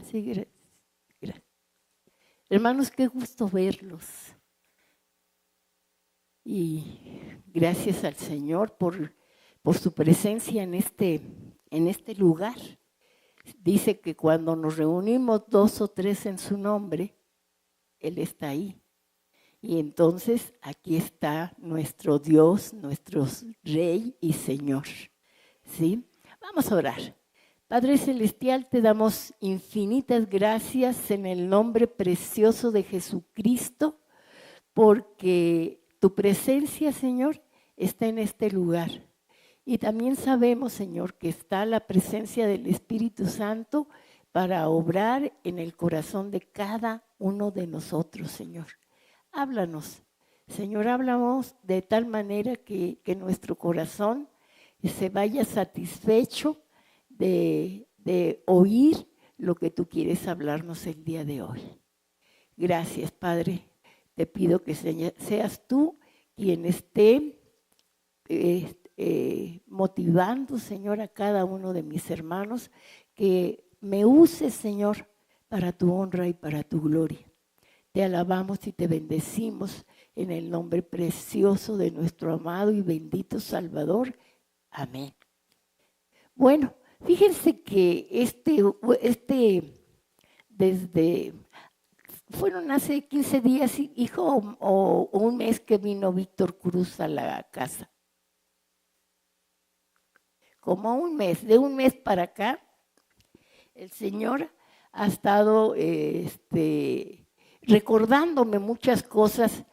Así, gracias. Hermanos, qué gusto verlos. Y gracias al Señor por su presencia en este lugar. Dice que cuando nos reunimos 2 o 3 en su nombre, Él está ahí. Y entonces aquí está nuestro Dios, nuestro Rey y Señor. ¿Sí? Vamos a orar. Padre Celestial, te damos infinitas gracias en el nombre precioso de Jesucristo, porque tu presencia, Señor, está en este lugar. Y también sabemos, Señor, que está la presencia del Espíritu Santo para obrar en el corazón de cada uno de nosotros, Señor. Háblanos, Señor, háblanos de tal manera que nuestro corazón se vaya satisfecho de oír lo que tú quieres hablarnos el día de hoy. Gracias, Padre. Te pido que seas tú quien esté motivando, Señor, a cada uno de mis hermanos, que me uses, Señor, para tu honra y para tu gloria. Te alabamos y te bendecimos en el nombre precioso de nuestro amado y bendito Salvador. Amén. Bueno, fíjense que fueron hace 15 días, hijo, o un mes que vino Víctor Cruz a la casa. Como un mes, de un mes para acá, el Señor ha estado recordándome muchas cosas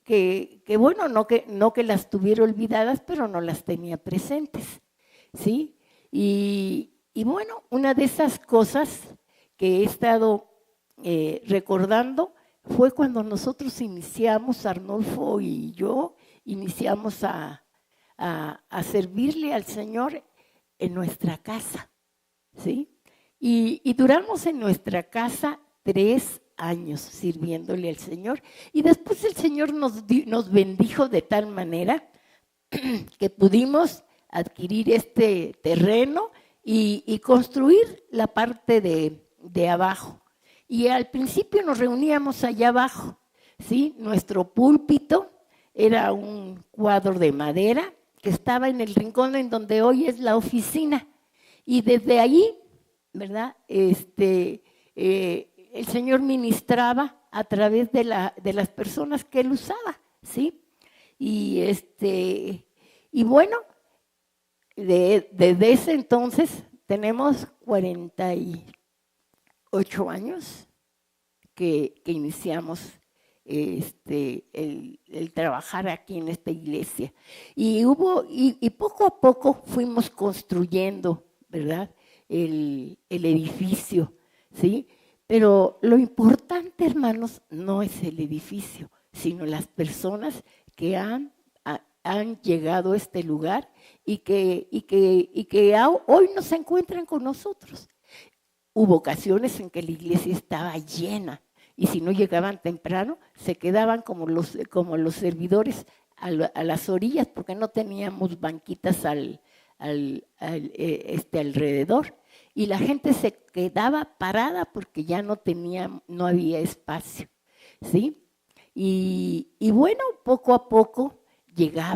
que bueno, no que las tuviera olvidadas, pero no las tenía presentes, ¿sí? Y bueno, una de esas cosas que he estado recordando fue cuando nosotros iniciamos, Arnulfo y yo, iniciamos a servirle al Señor en nuestra casa, ¿sí? Y duramos en nuestra casa 3 años sirviéndole al Señor. Y después el Señor nos bendijo de tal manera que pudimos adquirir este terreno y construir la parte de abajo. Y al principio nos reuníamos allá abajo, ¿sí? Nuestro púlpito era un cuadro de madera que estaba en el rincón en donde hoy es la oficina. Y desde ahí, ¿verdad? El Señor ministraba a través de las personas que Él usaba, ¿sí? Y bueno, desde ese entonces tenemos 48 años que iniciamos el trabajar aquí en esta iglesia. Y poco a poco fuimos construyendo, ¿verdad? El edificio, ¿sí? Pero lo importante, hermanos, no es el edificio, sino las personas que han llegado a este lugar y que hoy no se encuentran con nosotros. Hubo ocasiones en que la iglesia estaba llena y si no llegaban temprano se quedaban como los servidores a las orillas porque no teníamos banquitas alrededor. Y la gente se quedaba parada porque ya no había espacio, ¿sí? Y bueno, poco a poco llegó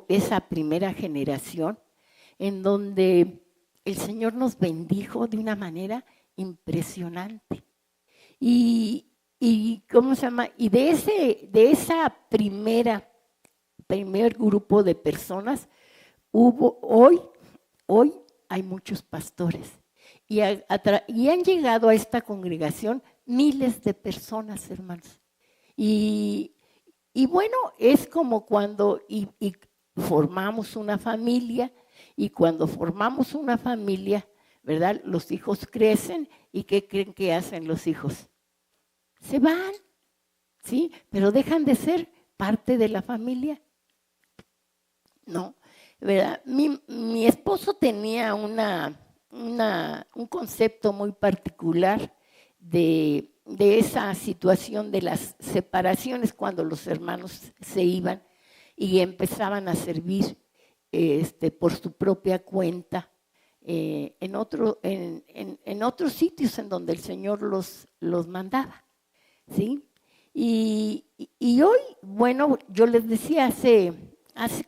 esa primera generación en donde el Señor nos bendijo de una manera impresionante. Y ¿cómo se llama? Y de esa primer grupo de personas hoy hay muchos pastores y han llegado a esta congregación miles de personas, hermanos. Y bueno, es como cuando formamos una familia, y cuando formamos una familia, ¿verdad? Los hijos crecen y ¿qué creen que hacen los hijos? Se van, ¿sí? Pero dejan de ser parte de la familia. No, ¿verdad? Mi esposo tenía un concepto muy particular de esa situación de las separaciones cuando los hermanos se iban y empezaban a servir por su propia cuenta en otros sitios en donde el Señor los mandaba, ¿sí? Y hoy, bueno, yo les decía, hace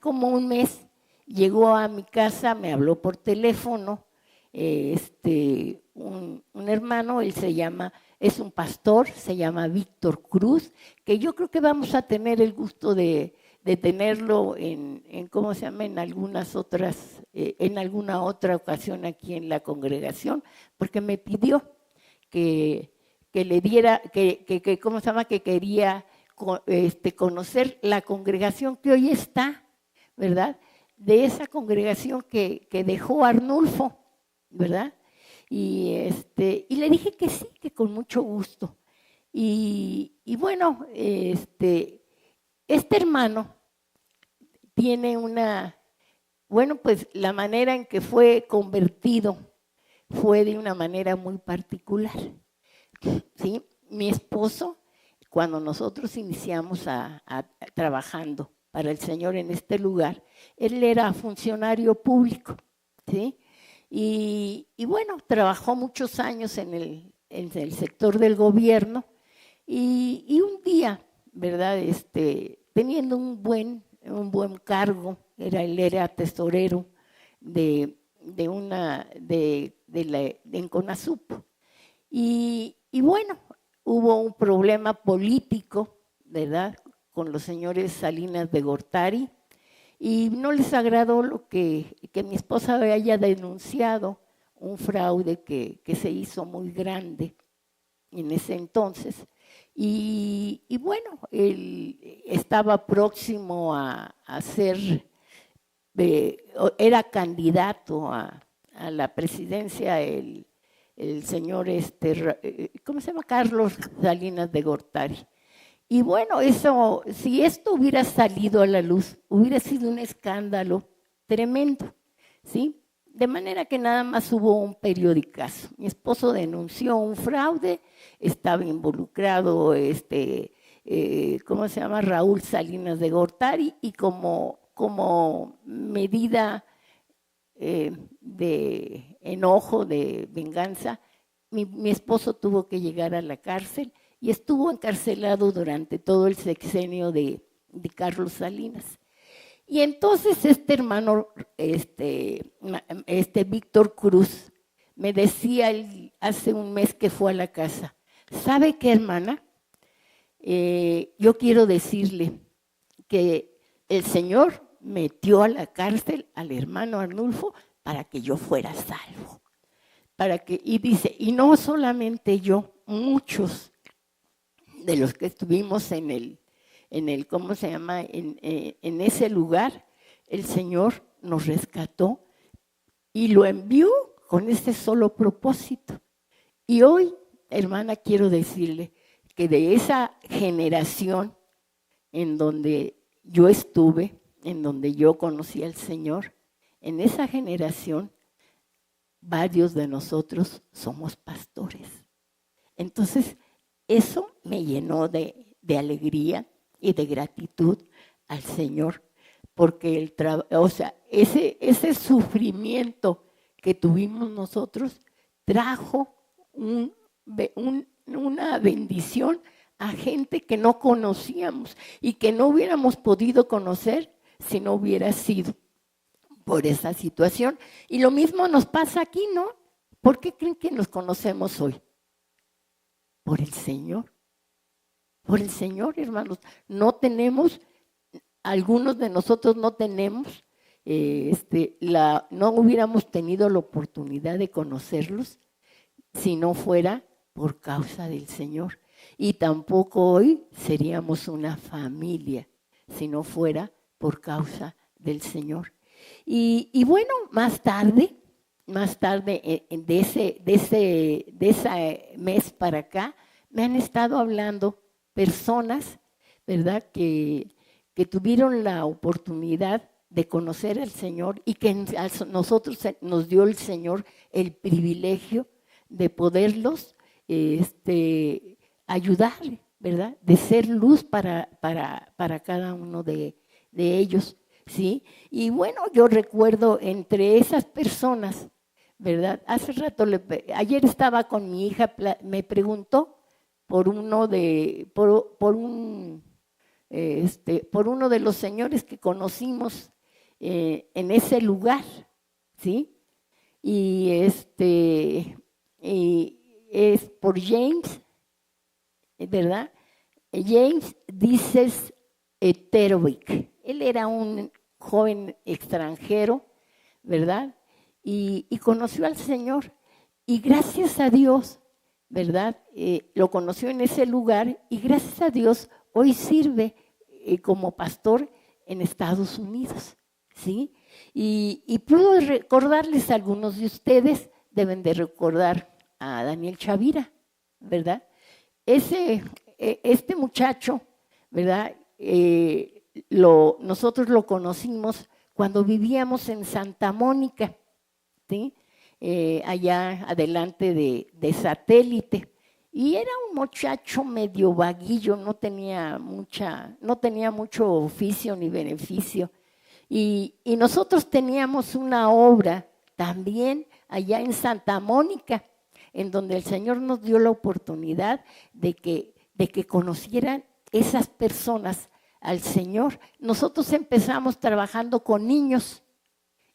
como un mes llegó a mi casa, me habló por teléfono, un hermano, es un pastor, se llama Víctor Cruz, que yo creo que vamos a tener el gusto de tenerlo ¿cómo se llama? En algunas otras, en alguna otra ocasión aquí en la congregación, porque me pidió que le diera, ¿cómo se llama? Que quería conocer la congregación que hoy está, ¿verdad? De esa congregación que dejó Arnulfo, ¿verdad? Y le dije que sí, que con mucho gusto. Y bueno, este hermano tiene pues la manera en que fue convertido fue de una manera muy particular, ¿sí? Mi esposo, cuando nosotros iniciamos trabajando para el Señor en este lugar, él era funcionario público, ¿sí? Y bueno, trabajó muchos años en el sector del gobierno y un día, ¿verdad? Teniendo un buen cargo, él era tesorero en CONASUP. Y bueno, hubo un problema político, ¿verdad?, con los señores Salinas de Gortari, y no les agradó lo que mi esposa haya denunciado un fraude que se hizo muy grande en ese entonces. Y bueno, él estaba próximo a ser, era candidato a la presidencia el señor, ¿cómo se llama? Carlos Salinas de Gortari. Y bueno, eso, si esto hubiera salido a la luz, hubiera sido un escándalo tremendo, ¿sí? De manera que nada más hubo un periodicazo. Mi esposo denunció un fraude, estaba involucrado, ¿cómo se llama? Raúl Salinas de Gortari, y como medida de enojo, de venganza, mi esposo tuvo que llegar a la cárcel y estuvo encarcelado durante todo el sexenio de Carlos Salinas. Y entonces hermano, Víctor Cruz, me decía hace un mes que fue a la casa, ¿sabe qué, hermana? Yo quiero decirle que el Señor metió a la cárcel al hermano Arnulfo para que yo fuera salvo. Y dice, y no solamente yo, muchos de los que estuvimos en el ¿cómo se llama? En ese lugar, el Señor nos rescató y lo envió con ese solo propósito. Y hoy, hermana, quiero decirle que de esa generación en donde yo estuve, en donde yo conocí al Señor, en esa generación, varios de nosotros somos pastores. Entonces, eso me llenó de alegría y de gratitud al Señor, porque ese sufrimiento que tuvimos nosotros trajo una bendición a gente que no conocíamos y que no hubiéramos podido conocer si no hubiera sido por esa situación. Y lo mismo nos pasa aquí, ¿no? ¿Por qué creen que nos conocemos hoy? Por el Señor. Por el Señor, hermanos. No tenemos, algunos de nosotros no tenemos, no hubiéramos tenido la oportunidad de conocerlos si no fuera por causa del Señor. Y tampoco hoy seríamos una familia si no fuera por causa del Señor. Y bueno, más tarde, de ese mes para acá, me han estado hablando personas, ¿verdad?, que tuvieron la oportunidad de conocer al Señor y que a nosotros nos dio el Señor el privilegio de poderlos ayudar, ¿verdad?, de ser luz para cada uno de ellos, ¿sí? Y bueno, yo recuerdo entre esas personas, ¿verdad? Ayer estaba con mi hija, me preguntó por uno de los señores que conocimos en ese lugar, ¿sí? Y es por James, ¿verdad? James dices Terovic. Él era un joven extranjero, ¿verdad? Y conoció al Señor. Y gracias a Dios, ¿verdad? Lo conoció en ese lugar y gracias a Dios hoy sirve como pastor en Estados Unidos, ¿sí? Y puedo recordarles a algunos de ustedes, deben de recordar a Daniel Chavira, ¿verdad? Este muchacho, ¿verdad? Nosotros lo conocimos cuando vivíamos en Santa Mónica, ¿sí? Allá adelante de Satélite. Y era un muchacho medio vaguillo, no tenía mucho oficio ni beneficio. Y nosotros teníamos una obra también allá en Santa Mónica, en donde el Señor nos dio la oportunidad de que conocieran esas personas al Señor. Nosotros empezamos trabajando con niños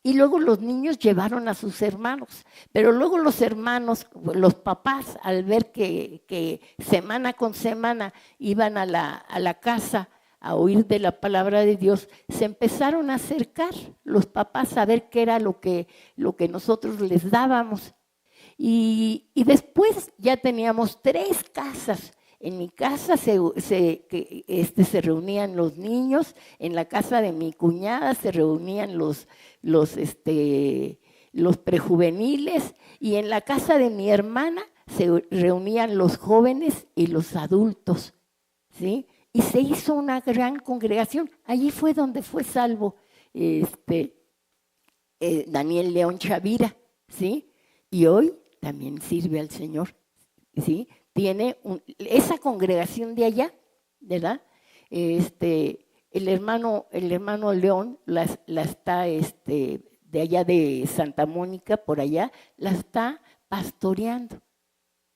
y luego los niños llevaron a sus hermanos, pero luego los hermanos, los papás, al ver que semana con semana iban a la casa a oír de la palabra de Dios, se empezaron a acercar los papás a ver qué era lo que nosotros les dábamos. Y después ya teníamos 3 casas. En mi casa se reunían los niños, en la casa de mi cuñada se reunían los prejuveniles y en la casa de mi hermana se reunían los jóvenes y los adultos, ¿sí? Y se hizo una gran congregación. Allí fue donde fue salvo Daniel León Chavira, ¿sí? Y hoy también sirve al Señor, ¿sí? Tiene esa congregación de allá, ¿verdad? El hermano León la está, de allá de Santa Mónica, por allá, la está pastoreando,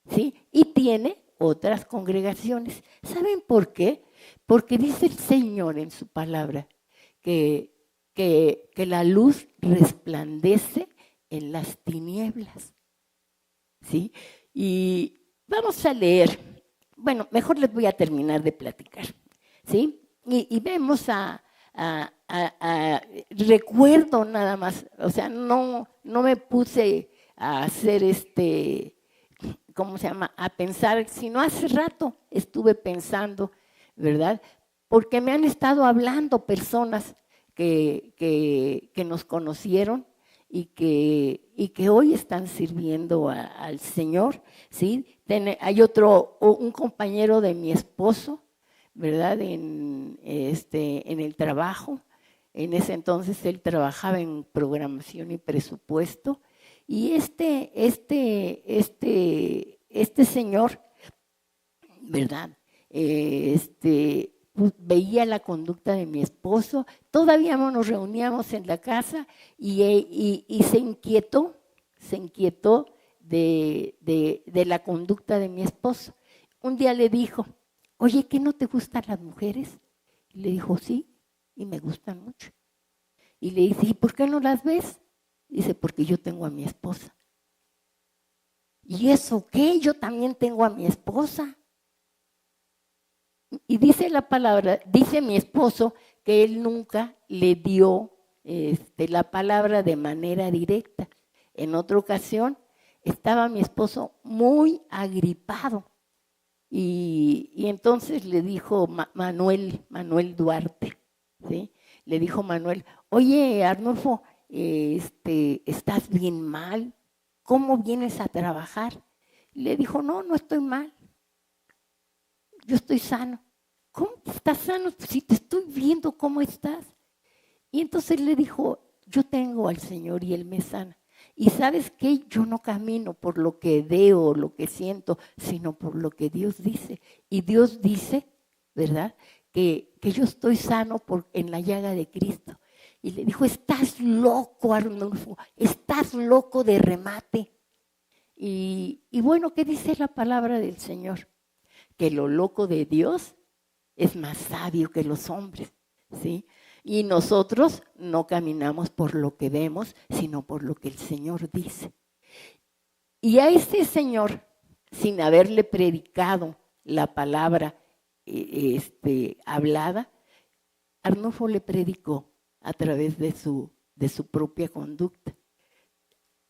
¿sí? Y tiene otras congregaciones. ¿Saben por qué? Porque dice el Señor en su palabra que la luz resplandece en las tinieblas, ¿sí? Y vamos a leer, bueno, mejor les voy a terminar de platicar, ¿sí? Y vemos recuerdo nada más, o sea, no me puse a hacer ¿cómo se llama? A pensar, sino hace rato estuve pensando, ¿verdad? Porque me han estado hablando personas que nos conocieron y que hoy están sirviendo al Señor, ¿sí? Hay un compañero de mi esposo, ¿verdad? En el trabajo. En ese entonces él trabajaba en programación y presupuesto. Y este señor, ¿verdad? Pues, veía la conducta de mi esposo. Todavía nos reuníamos en la casa y se inquietó de la conducta de mi esposo. Un día le dijo: oye, ¿qué no te gustan las mujeres? Y le dijo: sí, y me gustan mucho. Y le dice: ¿y por qué no las ves? Dice: porque yo tengo a mi esposa. ¿Y eso qué? Yo también tengo a mi esposa. Y dice la palabra, dice mi esposo, que él nunca le dio la palabra de manera directa. En otra ocasión estaba mi esposo muy agripado y entonces le dijo Manuel Duarte, ¿sí? Le dijo Manuel: oye, Arnulfo, ¿estás bien mal? ¿Cómo vienes a trabajar? Le dijo: no estoy mal. Yo estoy sano. ¿Cómo estás sano? Si te estoy viendo cómo estás. Y entonces le dijo: yo tengo al Señor y Él me sana. Y ¿sabes qué? Yo no camino por lo que veo o lo que siento, sino por lo que Dios dice. Y Dios dice, ¿verdad?, que yo estoy sano en la llaga de Cristo. y le dijo, estás loco, Arnulfo, estás loco de remate. Y bueno, ¿qué dice la palabra del Señor? Que lo loco de Dios es más sabio que los hombres, ¿sí? Y nosotros no caminamos por lo que vemos, sino por lo que el Señor dice. Y a este señor, sin haberle predicado la palabra hablada, Arnulfo le predicó a través de su propia conducta.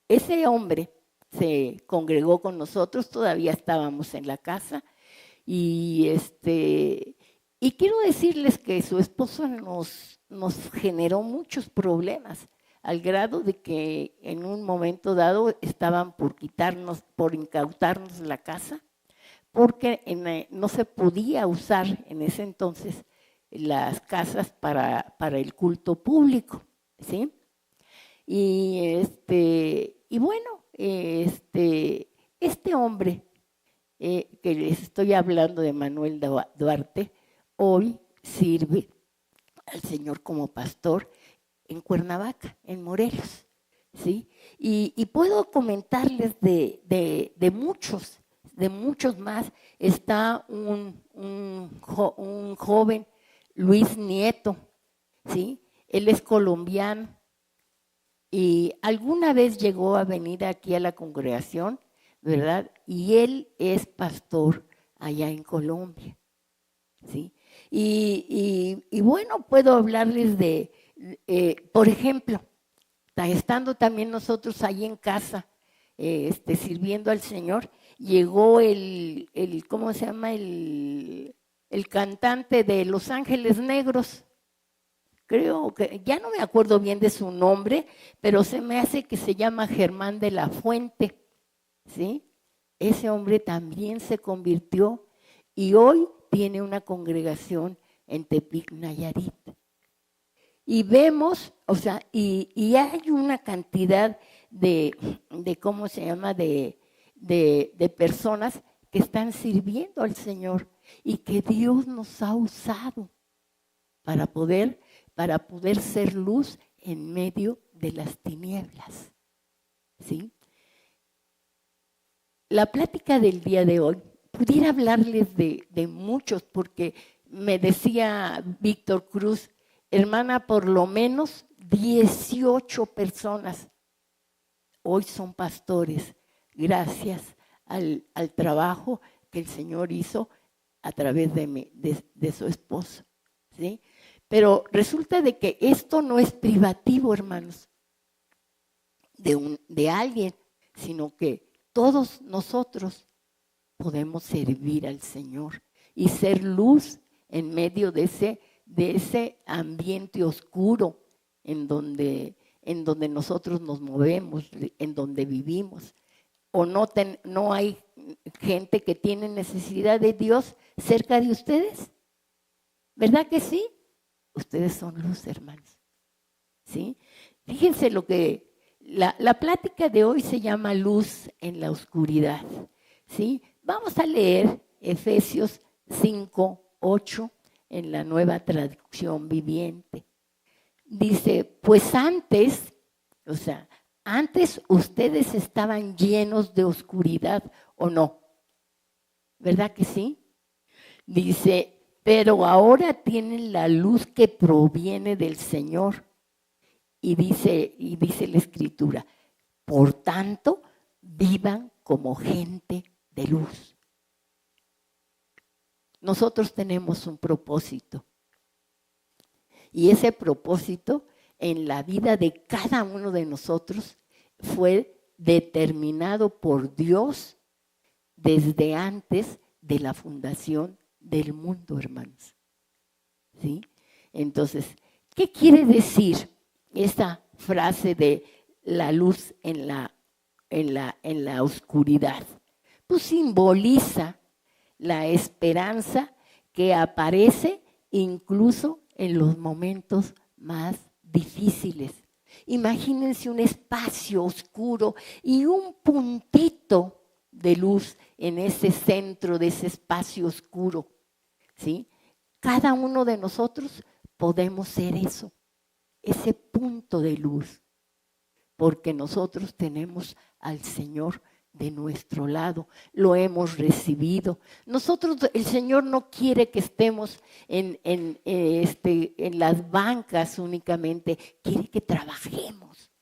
Ese hombre se congregó con nosotros, todavía estábamos en la casa, y quiero decirles que su esposo nos generó muchos problemas, al grado de que en un momento dado estaban por incautarnos la casa, porque no se podía usar en ese entonces las casas para el culto público, ¿sí? Y bueno, este hombre que les estoy hablando de Manuel Duarte, hoy sirve al Señor como pastor en Cuernavaca, en Morelos, ¿sí? Y puedo comentarles de muchos más. Está un joven, Luis Nieto, ¿sí? Él es colombiano y alguna vez llegó a venir aquí a la congregación, ¿verdad? Y él es pastor allá en Colombia, ¿sí? Y bueno, puedo hablarles por ejemplo, estando también nosotros ahí en casa, sirviendo al Señor, llegó ¿cómo se llama? El cantante de Los Ángeles Negros. Creo que, ya no me acuerdo bien de su nombre, pero se me hace que se llama Germán de la Fuente, ¿sí? Ese hombre también se convirtió y hoy tiene una congregación en Tepic, Nayarit. Y vemos, o sea, y hay una cantidad de ¿cómo se llama? De personas que están sirviendo al Señor y que Dios nos ha usado para poder ser luz en medio de las tinieblas, ¿sí? La plática del día de hoy, pudiera hablarles de muchos, porque me decía Víctor Cruz, hermana, por lo menos 18 personas hoy son pastores, gracias al trabajo que el Señor hizo a través de su esposo, ¿sí? Pero resulta de que esto no es privativo, hermanos, de alguien, sino que todos nosotros podemos servir al Señor y ser luz en medio de ese ambiente oscuro en donde nosotros nos movemos, en donde vivimos. O no hay gente que tiene necesidad de Dios cerca de ustedes. ¿Verdad que sí? Ustedes son luz, hermanos, ¿sí? Fíjense lo que la plática de hoy se llama Luz en la Oscuridad, ¿sí? Vamos a leer Efesios 5:8 en la Nueva Traducción Viviente. Dice, pues antes ustedes estaban llenos de oscuridad, ¿o no? ¿Verdad que sí? Dice, pero ahora tienen la luz que proviene del Señor. Y dice la Escritura, por tanto, vivan como gente de luz. Nosotros tenemos un propósito. Y ese propósito en la vida de cada uno de nosotros fue determinado por Dios desde antes de la fundación del mundo, hermanos. ¿Sí? Entonces, ¿qué quiere decir esa frase de la luz en la oscuridad? Pues simboliza la esperanza que aparece incluso en los momentos más difíciles. Imagínense un espacio oscuro y un puntito de luz en ese centro de ese espacio oscuro, ¿sí? Cada uno de nosotros podemos ser eso, ese punto de luz, porque nosotros tenemos al Señor de nuestro lado, lo hemos recibido. Nosotros, el Señor no quiere que estemos en las bancas únicamente, quiere que trabajemos.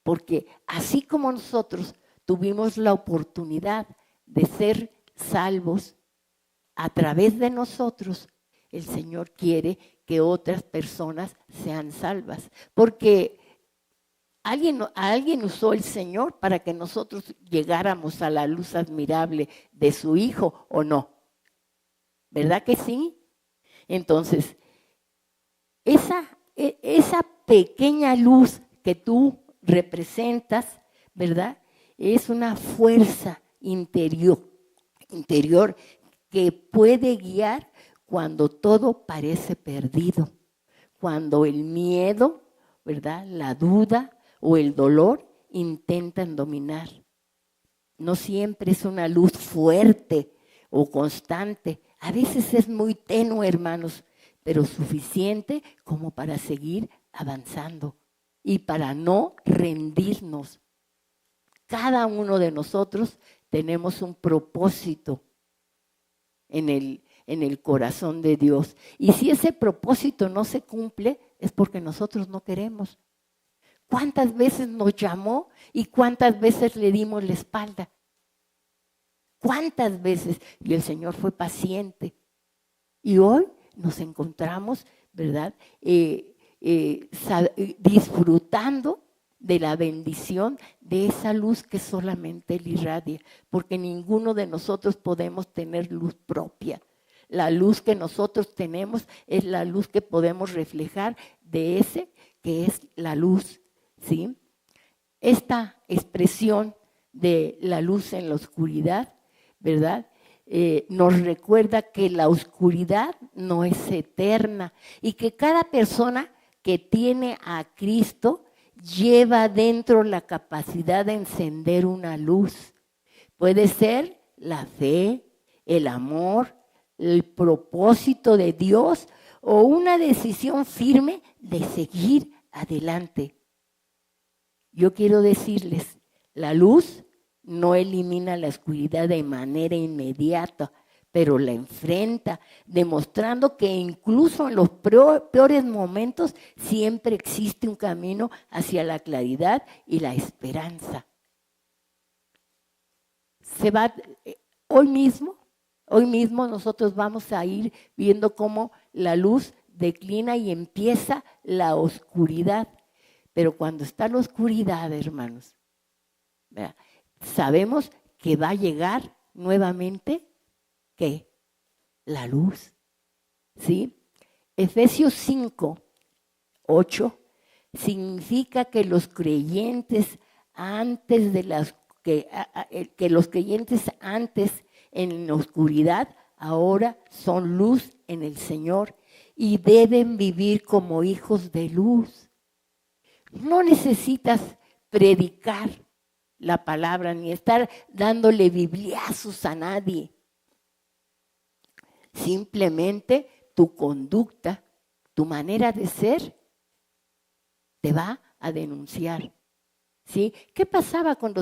Porque así como nosotros tuvimos la oportunidad de ser salvos a través de nosotros, el Señor quiere que otras personas sean salvas. Porque alguien usó el Señor para que nosotros llegáramos a la luz admirable de su Hijo, ¿o no? ¿Verdad que sí? Entonces, esa pequeña luz que tú representas, ¿verdad? Es una fuerza interior que puede guiar cuando todo parece perdido, cuando el miedo, ¿verdad?, la duda o el dolor intentan dominar. No siempre es una luz fuerte o constante. A veces es muy tenue, hermanos, pero suficiente como para seguir avanzando y para no rendirnos. Cada uno de nosotros tenemos un propósito en el corazón de Dios. Y si ese propósito no se cumple, es porque nosotros no queremos. ¿Cuántas veces nos llamó y cuántas veces le dimos la espalda? ¿Cuántas veces? Y el Señor fue paciente. Y hoy nos encontramos, ¿verdad?, disfrutando de la bendición de esa luz que solamente Él irradia, porque ninguno de nosotros podemos tener luz propia. La luz que nosotros tenemos es la luz que podemos reflejar de ese que es la luz, ¿sí? Esta expresión de la luz en la oscuridad, ¿verdad?, nos recuerda que la oscuridad no es eterna y que cada persona que tiene a Cristo lleva dentro la capacidad de encender una luz. Puede ser la fe, el amor, el propósito de Dios o una decisión firme de seguir adelante. Yo quiero decirles, la luz no elimina la oscuridad de manera inmediata, pero la enfrenta, demostrando que incluso en los peores momentos siempre existe un camino hacia la claridad y la esperanza. Hoy mismo nosotros vamos a ir viendo cómo la luz declina y empieza la oscuridad. Pero cuando está la oscuridad, hermanos, ¿verdad?, sabemos que va a llegar nuevamente, ¿qué? La luz, ¿sí? Efesios 5:8 significa que los creyentes antes que los creyentes antes en la oscuridad ahora son luz en el Señor y deben vivir como hijos de luz. No necesitas predicar la palabra ni estar dándole bibliazos a nadie. Simplemente tu conducta, tu manera de ser, te va a denunciar. ¿Sí? ¿Qué pasaba con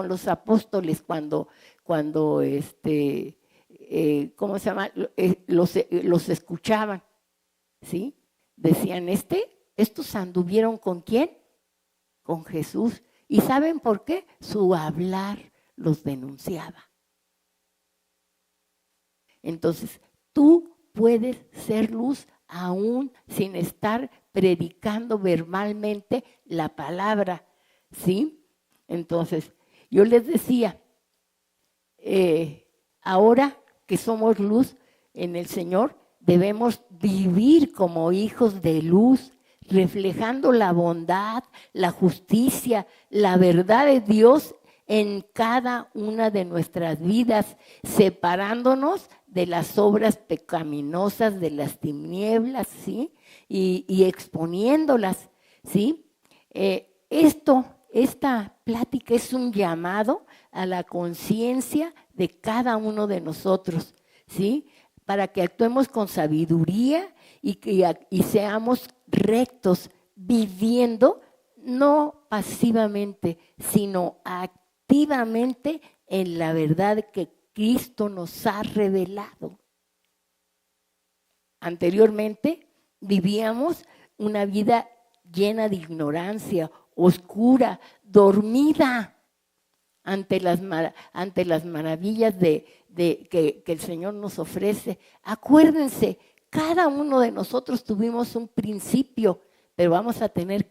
los apóstoles cuando ¿cómo se llama? Los escuchaban? ¿Sí? Decían, estos anduvieron ¿con quién? Con Jesús. ¿Y saben por qué? Su hablar los denunciaba. Entonces, tú puedes ser luz aún sin estar predicando verbalmente la palabra, ¿sí? Entonces, yo les decía, ahora que somos luz en el Señor, debemos vivir como hijos de luz, reflejando la bondad, la justicia, la verdad de Dios en cada una de nuestras vidas, separándonos de las obras pecaminosas de las tinieblas, ¿sí? Y exponiéndolas, ¿sí? Esta plática es un llamado a la conciencia de cada uno de nosotros, ¿sí? Para que actuemos con sabiduría y seamos rectos, viviendo no pasivamente, sino activamente en la verdad que Cristo nos ha revelado. Anteriormente vivíamos una vida llena de ignorancia, oscura, dormida ante las maravillas que el Señor nos ofrece. Acuérdense, cada uno de nosotros tuvimos un principio, pero vamos a tener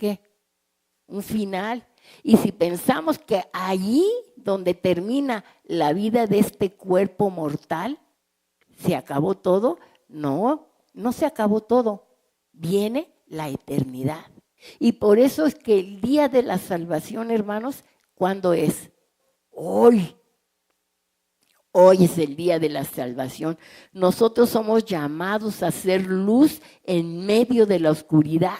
un final. Y si pensamos que allí donde termina la vida de este cuerpo mortal, se acabó todo, no se acabó todo. Viene la eternidad. Y por eso es que el día de la salvación, hermanos, ¿cuándo es? Hoy. Hoy es el día de la salvación. Nosotros somos llamados a ser luz en medio de la oscuridad.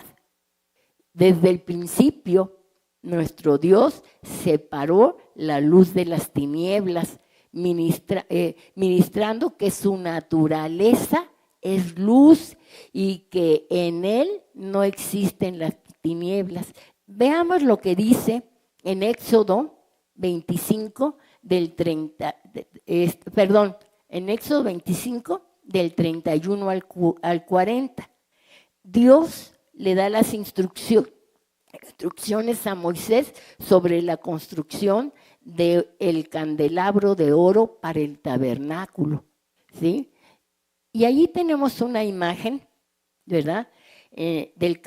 Desde el principio, nuestro Dios separó la luz de las tinieblas, ministrando que su naturaleza es luz y que en Él no existen las tinieblas. Veamos lo que dice en Éxodo 25, en Éxodo 25, del 31 al 40. Dios le da las instrucciones a Moisés sobre la construcción del candelabro de oro para el tabernáculo, ¿sí? Y allí tenemos una imagen, ¿verdad? Del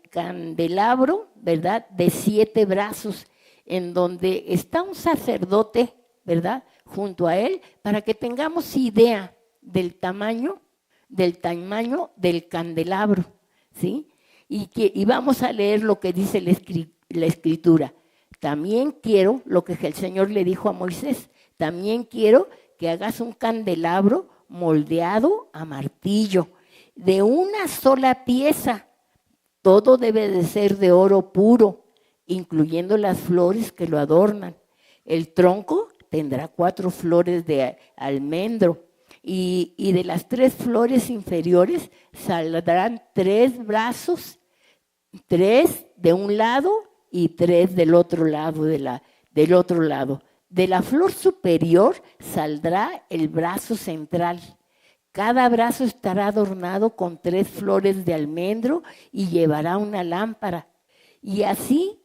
candelabro, ¿verdad? De 7 brazos, en donde está un sacerdote, ¿verdad? Junto a él, para que tengamos idea del tamaño del candelabro, ¿sí? Y vamos a leer lo que dice la Escritura. También quiero, lo que el Señor le dijo a Moisés, también quiero que hagas un candelabro moldeado a martillo, de una sola pieza. Todo debe de ser de oro puro, incluyendo las flores que lo adornan. El tronco tendrá 4 flores de almendro y de las 3 flores inferiores saldrán 3 brazos, 3 de un lado y 3 del otro lado. De la flor superior saldrá el brazo central. Cada brazo estará adornado con 3 flores de almendro y llevará una lámpara. Y así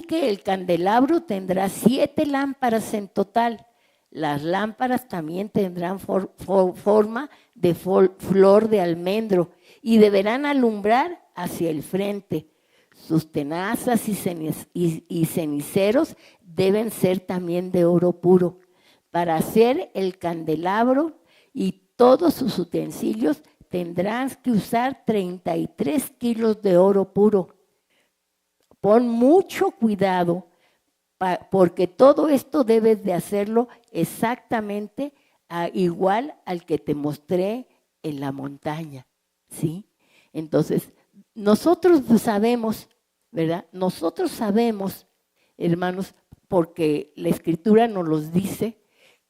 que el candelabro tendrá 7 lámparas en total. Las lámparas también tendrán forma de flor de almendro y deberán alumbrar hacia el frente. Sus tenazas y ceniceros deben ser también de oro puro. Para hacer el candelabro y todos sus utensilios tendrán que usar 33 kilos de oro puro. Pon mucho cuidado porque todo esto debes de hacerlo exactamente igual al que te mostré en la montaña, ¿sí? Entonces, nosotros sabemos, ¿verdad? Nosotros sabemos, hermanos, porque la Escritura nos los dice,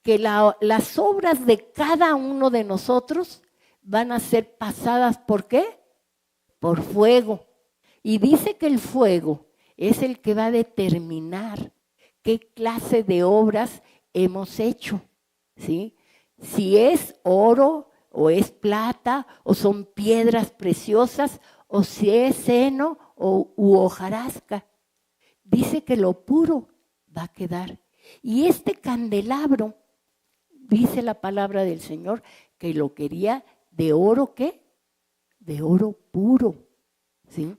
que las obras de cada uno de nosotros van a ser pasadas, ¿por qué? Por fuego. Y dice que el fuego es el que va a determinar qué clase de obras hemos hecho, ¿sí? Si es oro o es plata o son piedras preciosas o si es heno u hojarasca. Dice que lo puro va a quedar. Y este candelabro, dice la palabra del Señor, que lo quería de oro, ¿qué? De oro puro, ¿sí?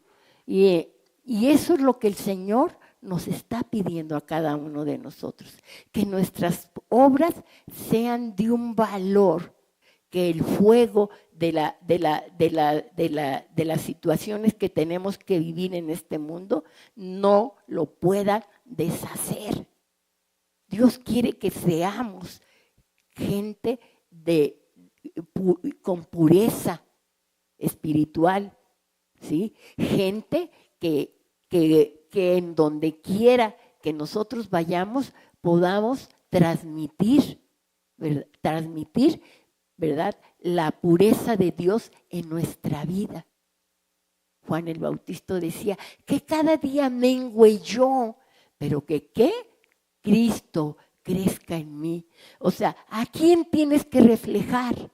Y eso es lo que el Señor nos está pidiendo a cada uno de nosotros, que nuestras obras sean de un valor, que el fuego de las situaciones que tenemos que vivir en este mundo no lo pueda deshacer. Dios quiere que seamos gente con pureza espiritual, ¿sí? Gente que en donde quiera que nosotros vayamos podamos transmitir, ¿verdad? Transmitir ¿verdad?, la pureza de Dios en nuestra vida. Juan el Bautista decía que cada día mengüe yo, pero que ¿qué? Cristo crezca en mí. O sea, ¿a quién tienes que reflejar?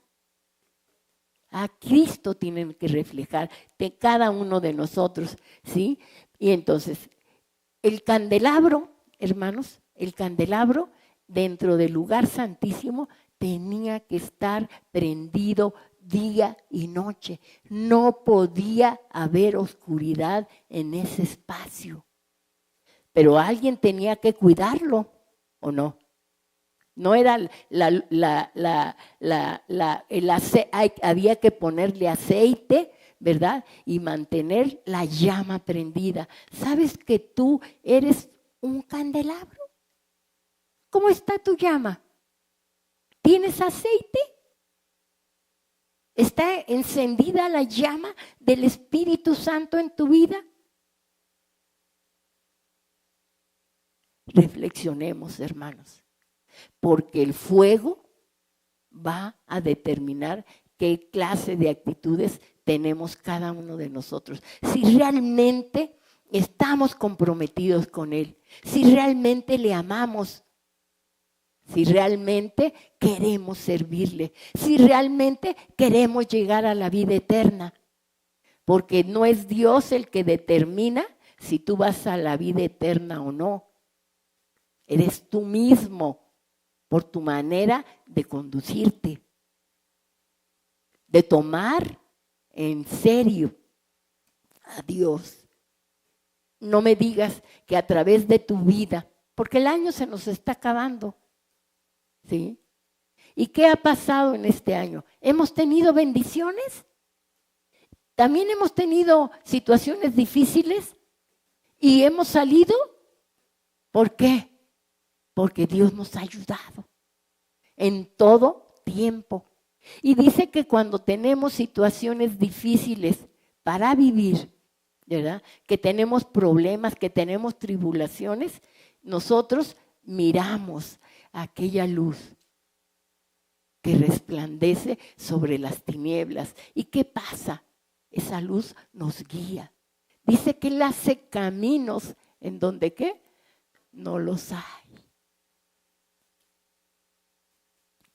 A Cristo tienen que reflejar de cada uno de nosotros, ¿sí? Y entonces, el candelabro, hermanos, el candelabro dentro del lugar santísimo tenía que estar prendido día y noche. No podía haber oscuridad en ese espacio. Pero alguien tenía que cuidarlo, ¿o no? No era había que ponerle aceite, ¿verdad? Y mantener la llama prendida. ¿Sabes que tú eres un candelabro? ¿Cómo está tu llama? ¿Tienes aceite? ¿Está encendida la llama del Espíritu Santo en tu vida? Reflexionemos, hermanos, porque el fuego va a determinar qué clase de actitudes tenemos cada uno de nosotros. Si realmente estamos comprometidos con Él, si realmente le amamos, si realmente queremos servirle, si realmente queremos llegar a la vida eterna. Porque no es Dios el que determina si tú vas a la vida eterna o no. Eres tú mismo por tu manera de conducirte, de tomar en serio a Dios. No me digas que a través de tu vida, porque el año se nos está acabando, ¿sí? ¿Y qué ha pasado en este año? ¿Hemos tenido bendiciones? ¿También hemos tenido situaciones difíciles y hemos salido? ¿Por qué? Porque Dios nos ha ayudado en todo tiempo. Y dice que cuando tenemos situaciones difíciles para vivir, ¿verdad?, que tenemos problemas, que tenemos tribulaciones, nosotros miramos aquella luz que resplandece sobre las tinieblas. ¿Y qué pasa? Esa luz nos guía. Dice que Él hace caminos en donde ¿qué? No los hay.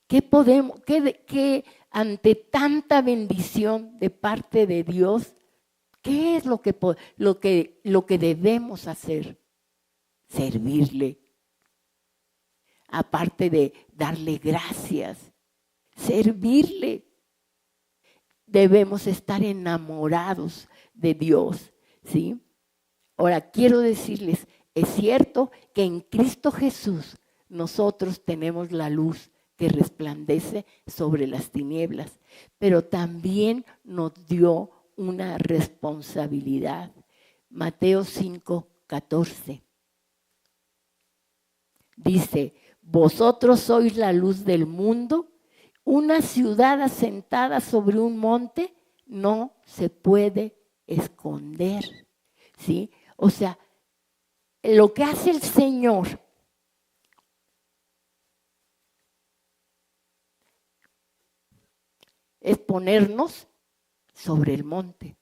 ¿Qué ante tanta bendición de parte de Dios, qué es lo que debemos hacer? Servirle. Aparte de darle gracias, servirle. Debemos estar enamorados de Dios, ¿sí? Ahora, quiero decirles, es cierto que en Cristo Jesús nosotros tenemos la luz que resplandece sobre las tinieblas, pero también nos dio una responsabilidad. Mateo 5:14 dice, vosotros sois la luz del mundo. Una ciudad asentada sobre un monte no se puede esconder, ¿sí? O sea, lo que hace el Señor es ponernos sobre el monte.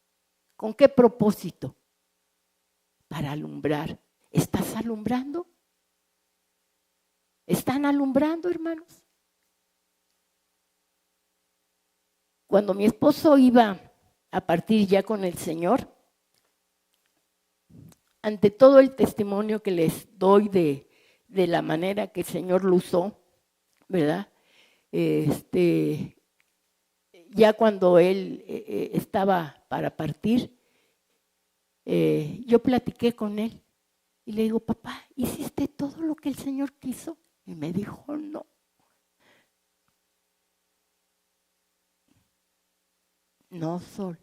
¿Con qué propósito? Para alumbrar. ¿Estás alumbrando? ¿Están alumbrando, hermanos? Cuando mi esposo iba a partir ya con el Señor, ante todo el testimonio que les doy de la manera que el Señor lo usó, ¿verdad? Ya cuando él estaba para partir, yo platiqué con él y le digo, papá, ¿hiciste todo lo que el Señor quiso? Y me dijo, no. No, Sol,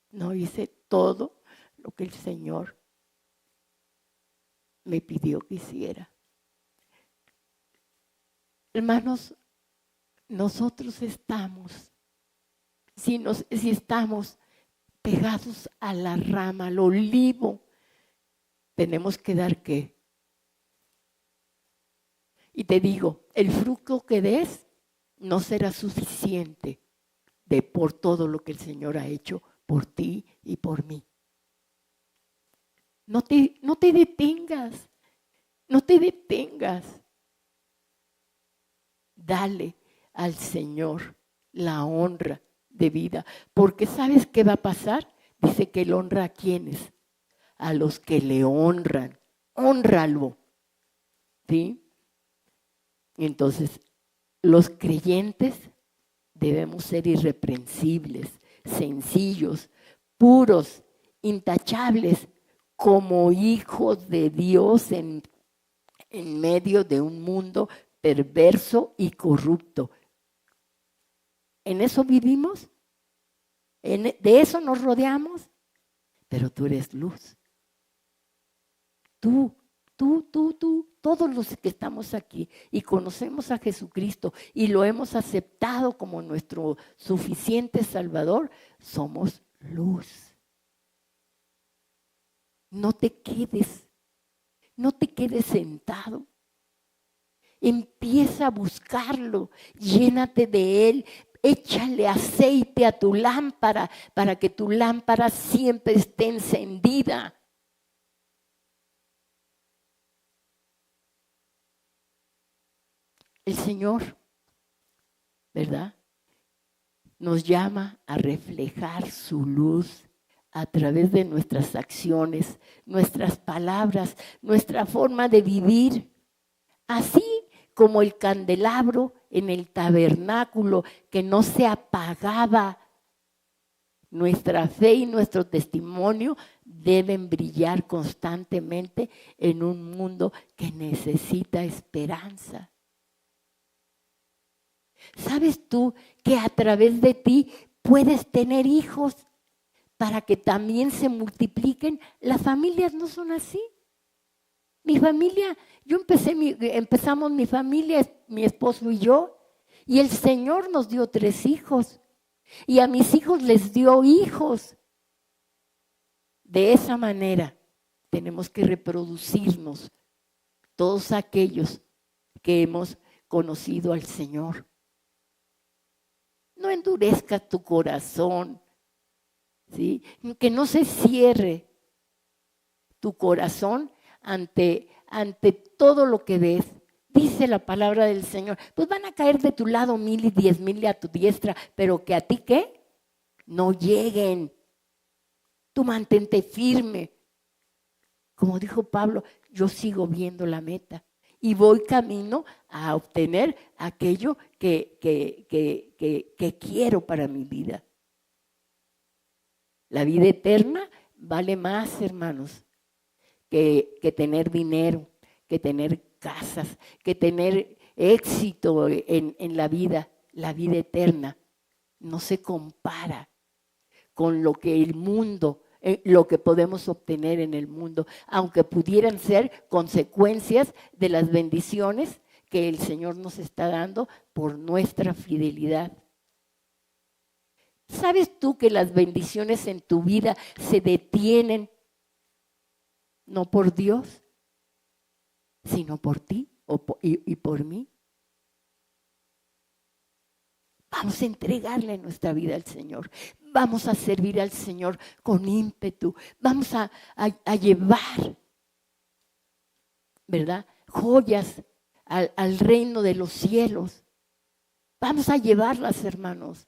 no hice todo lo que el Señor me pidió que hiciera. Hermanos, nosotros estamos, si estamos pegados a la rama, al olivo, tenemos que dar ¿qué? Y te digo, el fruto que des no será suficiente por todo lo que el Señor ha hecho por ti y por mí. No te detengas, no te detengas. Dale al Señor la honra de vida, porque ¿sabes qué va a pasar? Dice que Él honra a quienes, a los que le honran. Hónralo, ¿sí? Entonces, los creyentes debemos ser irreprensibles, sencillos, puros, intachables, como hijos de Dios en medio de un mundo perverso y corrupto. ¿En eso vivimos? ¿De eso nos rodeamos? Pero tú eres luz. Tú, todos los que estamos aquí y conocemos a Jesucristo y lo hemos aceptado como nuestro suficiente Salvador, somos luz. No te quedes sentado. Empieza a buscarlo, llénate de Él, échale aceite a tu lámpara para que tu lámpara siempre esté encendida. El Señor, ¿verdad?, nos llama a reflejar su luz a través de nuestras acciones, nuestras palabras, nuestra forma de vivir. Así como el candelabro en el tabernáculo que no se apagaba, nuestra fe y nuestro testimonio deben brillar constantemente en un mundo que necesita esperanza. ¿Sabes tú que a través de ti puedes tener hijos para que también se multipliquen? Las familias no son así. Mi familia, empezamos mi familia, mi esposo y yo, y el Señor nos dio 3 hijos, y a mis hijos les dio hijos. De esa manera tenemos que reproducirnos todos aquellos que hemos conocido al Señor. No endurezcas tu corazón, ¿sí? Que no se cierre tu corazón ante todo lo que ves. Dice la palabra del Señor, pues van a caer de tu lado 1000 y 10,000 a tu diestra, pero que a ti, ¿qué? No lleguen. Tú mantente firme. Como dijo Pablo, yo sigo viendo la meta y voy camino a obtener aquello que quiero para mi vida. La vida eterna vale más, hermanos, que tener dinero, que tener casas, que tener éxito en la vida. La vida eterna no se compara con lo que el mundo, lo que podemos obtener en el mundo, aunque pudieran ser consecuencias de las bendiciones que el Señor nos está dando por nuestra fidelidad. ¿Sabes tú que las bendiciones en tu vida se detienen no por Dios, sino por ti y por mí? Vamos a entregarle nuestra vida al Señor. Vamos a servir al Señor con ímpetu. Vamos a llevar, ¿verdad?, joyas al reino de los cielos. Vamos a llevarlas, hermanos.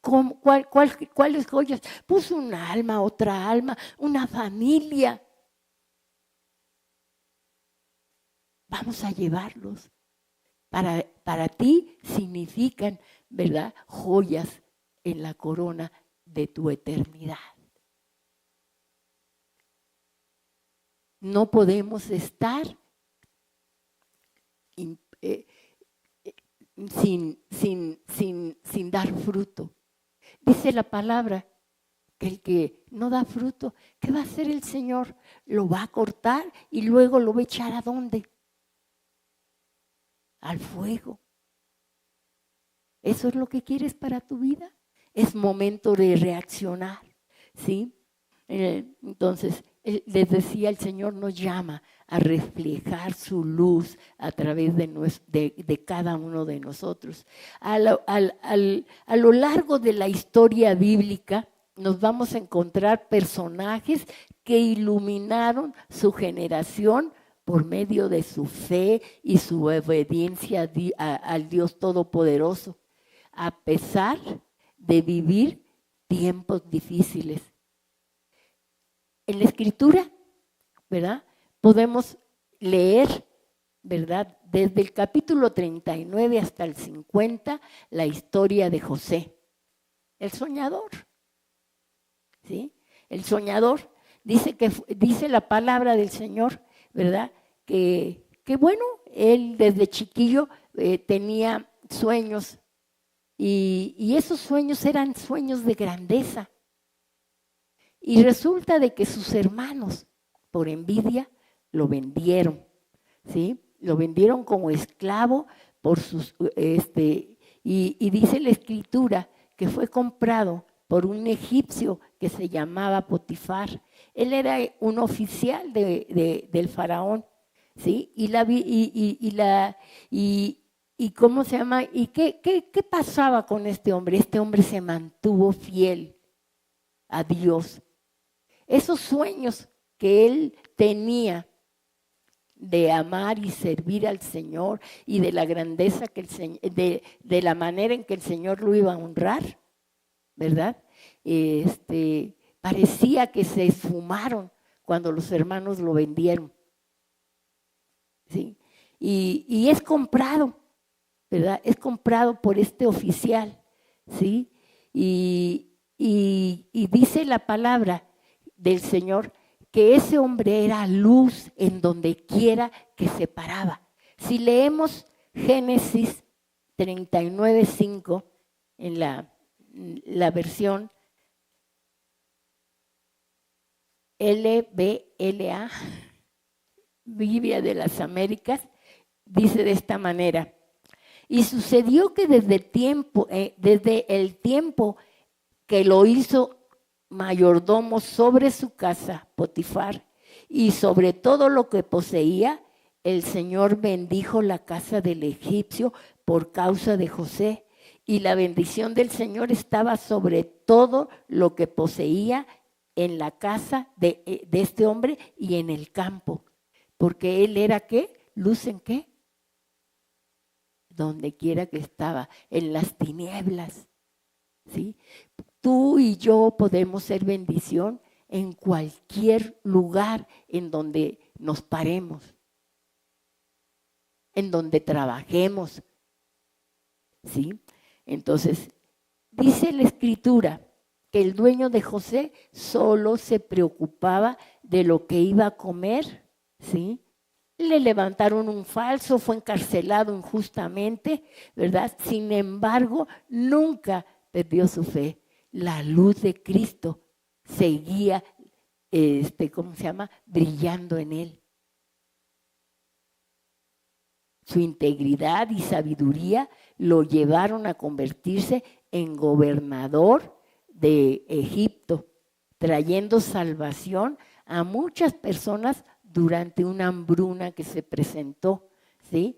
¿Cuáles joyas? Pues un alma, otra alma, una familia. Vamos a llevarlos. Para ti significan, ¿verdad?, joyas en la corona de tu eternidad. No podemos estar sin dar fruto. Dice la palabra que el que no da fruto, ¿qué va a hacer el Señor? Lo va a cortar y luego lo va a echar ¿a dónde? Al fuego. ¿Eso es lo que quieres para tu vida? Es momento de reaccionar, ¿sí? Entonces, les decía, el Señor nos llama a reflejar su luz a través de cada uno de nosotros. A lo largo de la historia bíblica nos vamos a encontrar personajes que iluminaron su generación por medio de su fe y su obediencia al Dios Todopoderoso, a pesar de vivir tiempos difíciles. En la Escritura, ¿verdad?, podemos leer, ¿verdad?, desde el capítulo 39 hasta el 50, la historia de José, el soñador. ¿Sí? El soñador dice la palabra del Señor, ¿verdad?, que bueno, él desde chiquillo tenía sueños y esos sueños eran sueños de grandeza. Y resulta de que sus hermanos, por envidia, lo vendieron, ¿sí? Lo vendieron como esclavo por sus, y dice la Escritura que fue comprado por un egipcio que se llamaba Potifar. Él era un oficial del faraón, ¿sí? Y ¿cómo se llama? ¿Y qué pasaba con este hombre? Este hombre se mantuvo fiel a Dios. Esos sueños que él tenía de amar y servir al Señor y de la grandeza que de la manera en que el Señor lo iba a honrar, ¿verdad? Parecía que se esfumaron cuando los hermanos lo vendieron, ¿sí? Y es comprado, ¿verdad? Es comprado por este oficial, ¿sí? Y dice la palabra del Señor que ese hombre era luz en donde quiera que se paraba. Si leemos Génesis 39:5 en la versión LBLA, Biblia de las Américas, dice de esta manera: y sucedió que desde el tiempo que lo hizo mayordomo sobre su casa, Potifar, y sobre todo lo que poseía, el Señor bendijo la casa del egipcio por causa de José, y la bendición del Señor estaba sobre todo lo que poseía en la casa de este hombre y en el campo, porque él era ¿qué? ¿Luz en qué? Donde quiera que estaba, en las tinieblas, ¿sí? Tú y yo podemos ser bendición en cualquier lugar en donde nos paremos, en donde trabajemos, ¿sí? Entonces, dice la Escritura que el dueño de José solo se preocupaba de lo que iba a comer, ¿sí? Le levantaron un falso, fue encarcelado injustamente, ¿verdad? Sin embargo, nunca perdió su fe. La luz de Cristo seguía, ¿cómo se llama?, brillando en él. Su integridad y sabiduría lo llevaron a convertirse en gobernador de Egipto, trayendo salvación a muchas personas durante una hambruna que se presentó, ¿sí?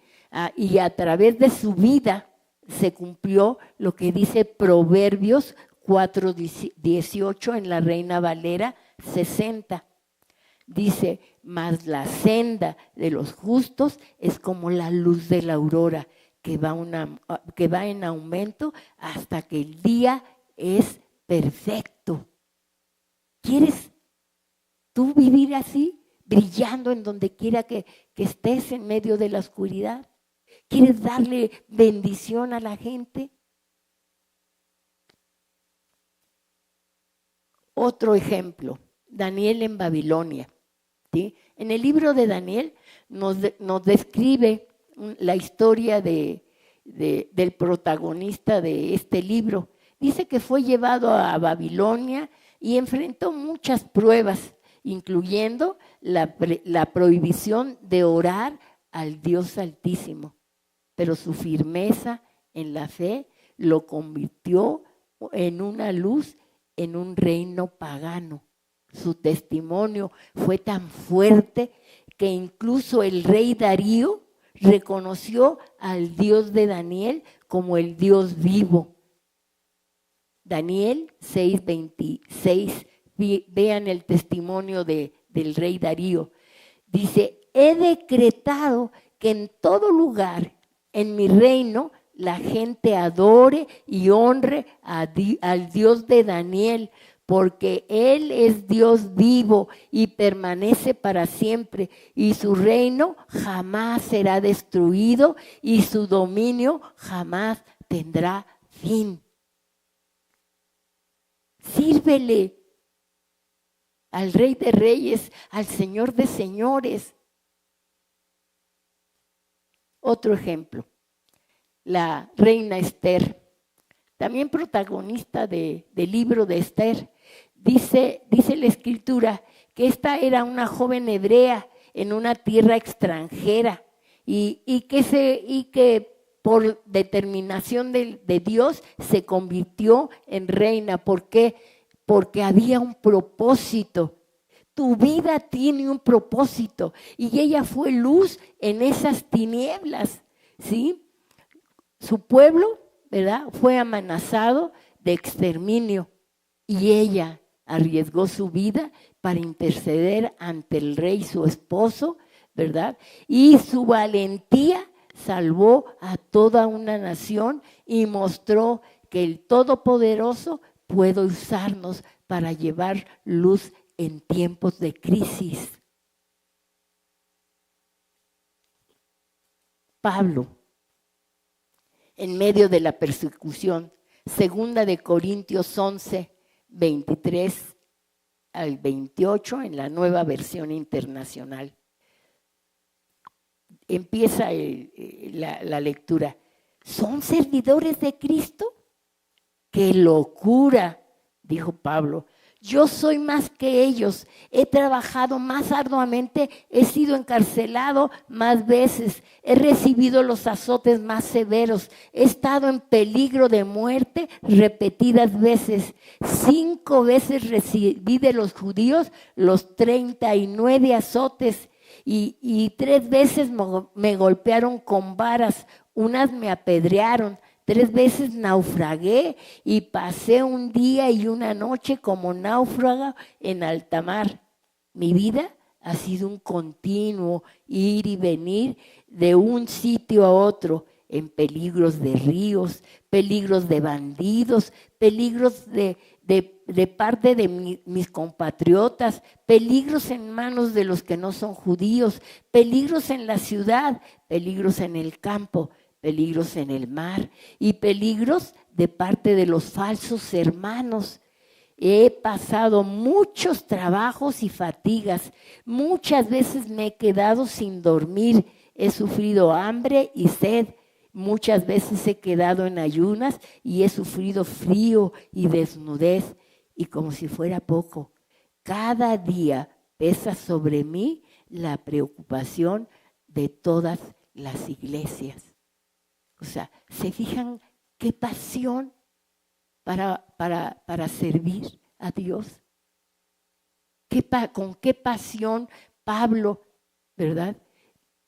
Y a través de su vida se cumplió lo que dice Proverbios 4:18 en la Reina Valera 60. Dice: mas la senda de los justos es como la luz de la aurora, que va en aumento hasta que el día es perfecto. ¿Quieres tú vivir así, brillando en donde quiera que estés en medio de la oscuridad? ¿Quieres darle bendición a la gente? Otro ejemplo, Daniel en Babilonia, ¿sí? En el libro de Daniel nos describe la historia del protagonista de este libro. Dice que fue llevado a Babilonia y enfrentó muchas pruebas, incluyendo la prohibición de orar al Dios Altísimo. Pero su firmeza en la fe lo convirtió en una luz en un reino pagano, su testimonio fue tan fuerte que incluso el rey Darío reconoció al Dios de Daniel como el Dios vivo. Daniel 6:26, vean el testimonio del rey Darío. Dice, he decretado que en todo lugar, en mi reino, la gente adore y honre al Dios de Daniel, porque Él es Dios vivo y permanece para siempre, y su reino jamás será destruido y su dominio jamás tendrá fin. Sírvele al Rey de Reyes, al Señor de Señores. Otro ejemplo, la reina Esther, también protagonista del libro de Esther. Dice la Escritura que esta era una joven hebrea en una tierra extranjera y que por determinación de Dios se convirtió en reina. ¿Por qué? Porque había un propósito. Tu vida tiene un propósito y ella fue luz en esas tinieblas, ¿sí? Su pueblo, ¿verdad?, fue amenazado de exterminio y ella arriesgó su vida para interceder ante el rey, su esposo, ¿verdad? Y su valentía salvó a toda una nación y mostró que el Todopoderoso puede usarnos para llevar luz en tiempos de crisis. Pablo, en medio de la persecución, 2 de Corintios 11, 23 al 28, en la Nueva Versión Internacional. Empieza la lectura. ¿Son servidores de Cristo? ¡Qué locura!, dijo Pablo. Yo soy más que ellos, he trabajado más arduamente, he sido encarcelado más veces, he recibido los azotes más severos, he estado en peligro de muerte repetidas veces. 5 veces recibí de los judíos los 39 azotes y 3 veces me golpearon con varas, unas me apedrearon. 3 veces naufragué y pasé un día y una noche como náufrago en alta mar. Mi vida ha sido un continuo ir y venir de un sitio a otro, en peligros de ríos, peligros de bandidos, peligros de parte de mis compatriotas, peligros en manos de los que no son judíos, peligros en la ciudad, peligros en el campo, peligros en el mar y peligros de parte de los falsos hermanos. He pasado muchos trabajos y fatigas. Muchas veces me he quedado sin dormir. He sufrido hambre y sed. Muchas veces he quedado en ayunas y he sufrido frío y desnudez. Y como si fuera poco, cada día pesa sobre mí la preocupación de todas las iglesias. O sea, ¿se fijan qué pasión para servir a Dios? ¿Con qué pasión Pablo, ¿verdad?,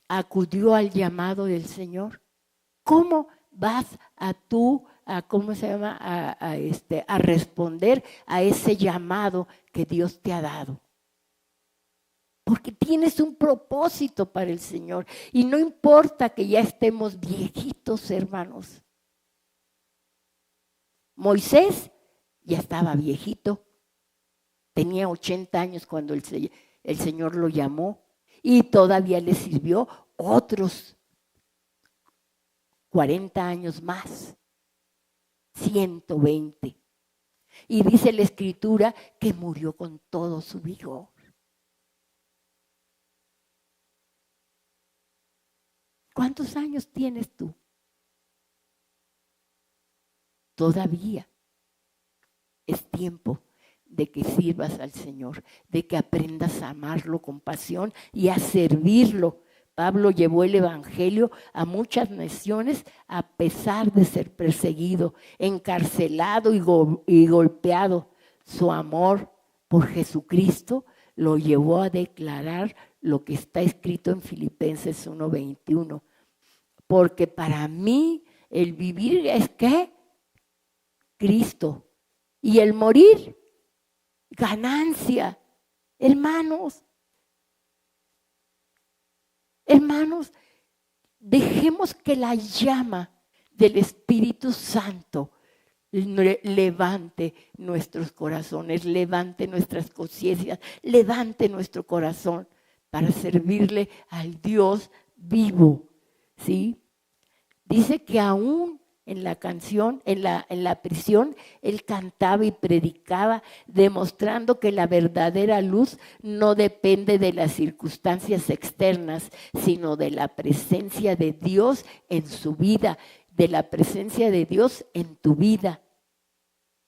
acudió al llamado del Señor? ¿Cómo vas a responder a ese llamado que Dios te ha dado? Porque tienes un propósito para el Señor. Y no importa que ya estemos viejitos, hermanos. Moisés ya estaba viejito. Tenía 80 años cuando el Señor lo llamó. Y todavía le sirvió otros 40 años más. 120. Y dice la Escritura que murió con todo su vigor. ¿Cuántos años tienes tú? Todavía es tiempo de que sirvas al Señor, de que aprendas a amarlo con pasión y a servirlo. Pablo llevó el evangelio a muchas naciones a pesar de ser perseguido, encarcelado y golpeado. Su amor por Jesucristo, lo llevó a declarar lo que está escrito en Filipenses 1:21. Porque para mí el vivir es ¿qué? Cristo. Y el morir, ganancia. Hermanos, dejemos que la llama del Espíritu Santo levante nuestros corazones, levante nuestras conciencias, levante nuestro corazón para servirle al Dios vivo, ¿sí? Dice que aún en la canción, en la prisión, él cantaba y predicaba, demostrando que la verdadera luz no depende de las circunstancias externas, sino de la presencia de Dios en su vida, de la presencia de Dios en tu vida.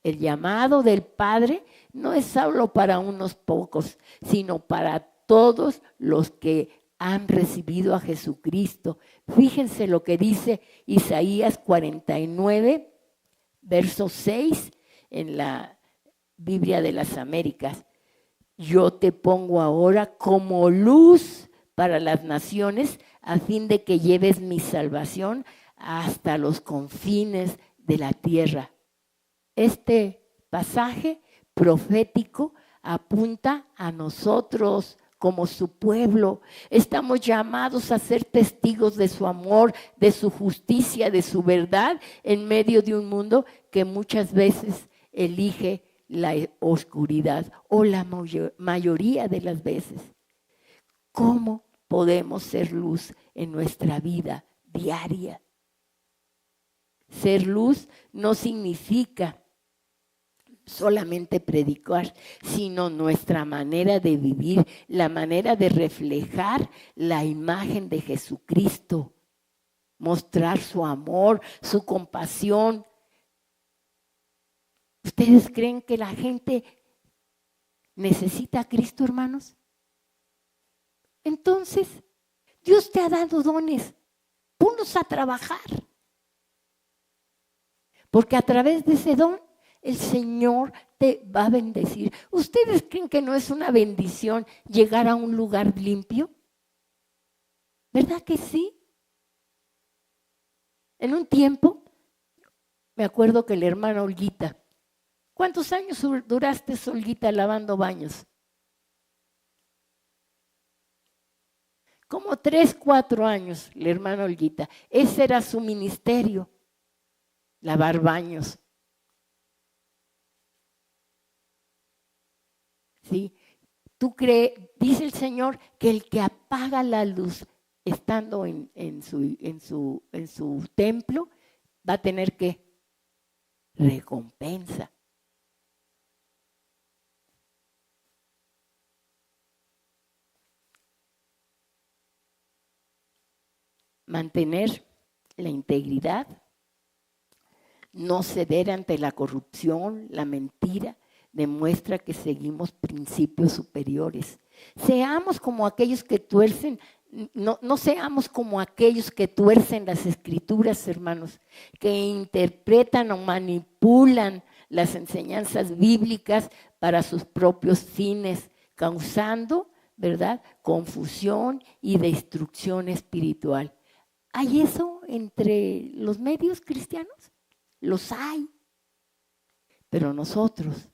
El llamado del Padre no es solo para unos pocos, sino para todos los que han recibido a Jesucristo. Fíjense lo que dice Isaías 49, verso 6 en la Biblia de las Américas. Yo te pongo ahora como luz para las naciones, a fin de que lleves mi salvación hasta los confines de la tierra. Este pasaje profético apunta a nosotros como su pueblo. Estamos llamados a ser testigos de su amor, de su justicia, de su verdad en medio de un mundo que muchas veces elige la oscuridad o la mayoría de las veces. ¿Cómo podemos ser luz en nuestra vida diaria? Ser luz no significa solamente predicar, sino nuestra manera de vivir, la manera de reflejar la imagen de Jesucristo, mostrar su amor, su compasión. ¿Ustedes creen que la gente necesita a Cristo, hermanos? Entonces, Dios te ha dado dones, ponlos a trabajar. Porque a través de ese don, el Señor te va a bendecir. ¿Ustedes creen que no es una bendición llegar a un lugar limpio? ¿Verdad que sí? En un tiempo, me acuerdo que la hermana Olguita, ¿cuántos años duraste, Olguita, lavando baños? Como 3, 4 años, la hermana Olguita. Ese era su ministerio, lavar baños. ¿Sí? ¿Tú crees, dice el Señor, que el que apaga la luz estando en su templo va a tener que recompensa? Mantener la integridad, no ceder ante la corrupción, la mentira, demuestra que seguimos principios superiores. Seamos como aquellos que tuercen, no seamos como aquellos que tuercen las escrituras, hermanos, que interpretan o manipulan las enseñanzas bíblicas para sus propios fines, causando, ¿verdad?, confusión y destrucción espiritual. ¿Hay eso entre los medios cristianos? Los hay. Pero nosotros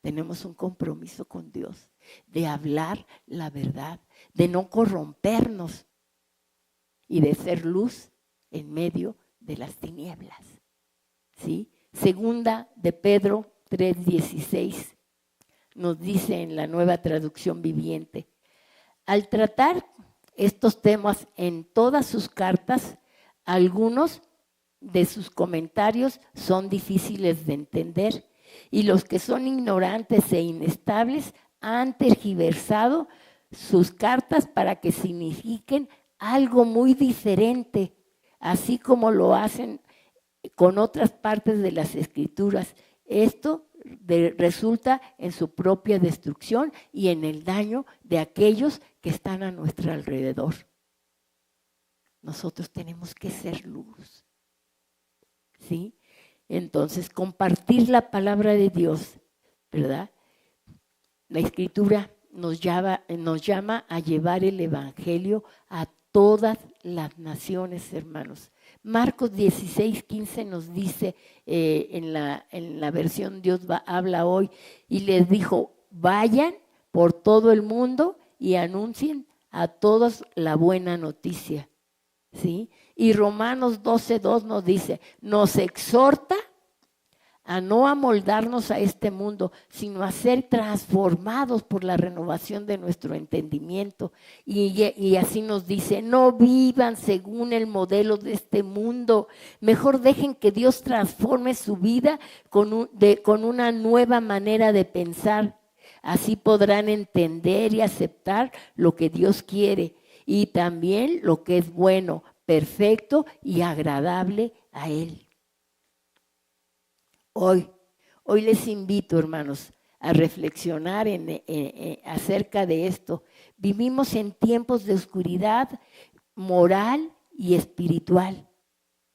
tenemos un compromiso con Dios de hablar la verdad, de no corrompernos y de ser luz en medio de las tinieblas. ¿Sí? Segunda de Pedro 3:16 nos dice en la Nueva Traducción Viviente: al tratar estos temas en todas sus cartas, algunos de sus comentarios son difíciles de entender, y los que son ignorantes e inestables han tergiversado sus cartas para que signifiquen algo muy diferente, así como lo hacen con otras partes de las Escrituras. Esto resulta en su propia destrucción y en el daño de aquellos que están a nuestro alrededor. Nosotros tenemos que ser luz, ¿sí? Entonces, compartir la palabra de Dios, ¿verdad?, La Escritura nos llama a llevar el Evangelio a todas las naciones, hermanos. Marcos 16:15 nos dice en la versión Dios habla hoy, y les dijo, vayan por todo el mundo y anuncien a todos la buena noticia. ¿Sí? Y Romanos 12:2 nos dice, nos exhorta a no amoldarnos a este mundo, sino a ser transformados por la renovación de nuestro entendimiento. Y así nos dice, no vivan según el modelo de este mundo, mejor dejen que Dios transforme su vida con una nueva manera de pensar. Así podrán entender y aceptar lo que Dios quiere y también lo que es bueno, perfecto y agradable a Él. Hoy les invito, hermanos, a reflexionar acerca de esto. Vivimos en tiempos de oscuridad moral y espiritual,